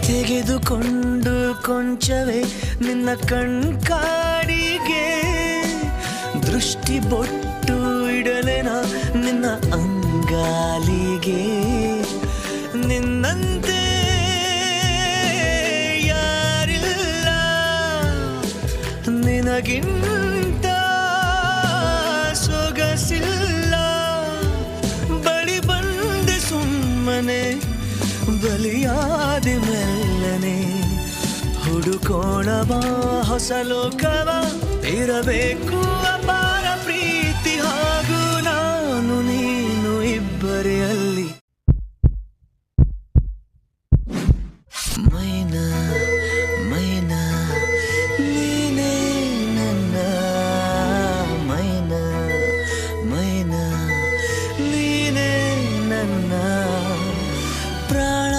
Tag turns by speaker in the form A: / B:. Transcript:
A: ತೆಗೆದುಕೊಂಡು ಕೊಂಚವೇ ನಿನ್ನ ಕಣ್ಕಾಡಿಗೆ ದೃಷ್ಟಿ ಬೊಟ್ಟು ಇಡಲೆನ ನಿನ್ನ ಅಂಗಾಲಿಗೆ ನಿನ್ನಂತೆ ಯಾರಿಲ್ಲ ನಿನಗಿಂತ ಸೊಗಸಿಲ್ಲ ಬಳಿ ಬಂದೆ ಸುಮ್ಮನೆ ಬಲಿಯಾದೆ ಮೆಲ್ಲನೆ ಹುಡುಕೋಣ ಬಾ ಹೊಸ ಲೋಕವ ಇರಬೇಕು ಅಪಾರ ಪ್ರೀತಿ ಹಾಗೂ ನಾನು ನೀನು ಇಬ್ಬರೇ ಅಲ್ಲಿ ಮೈನಾ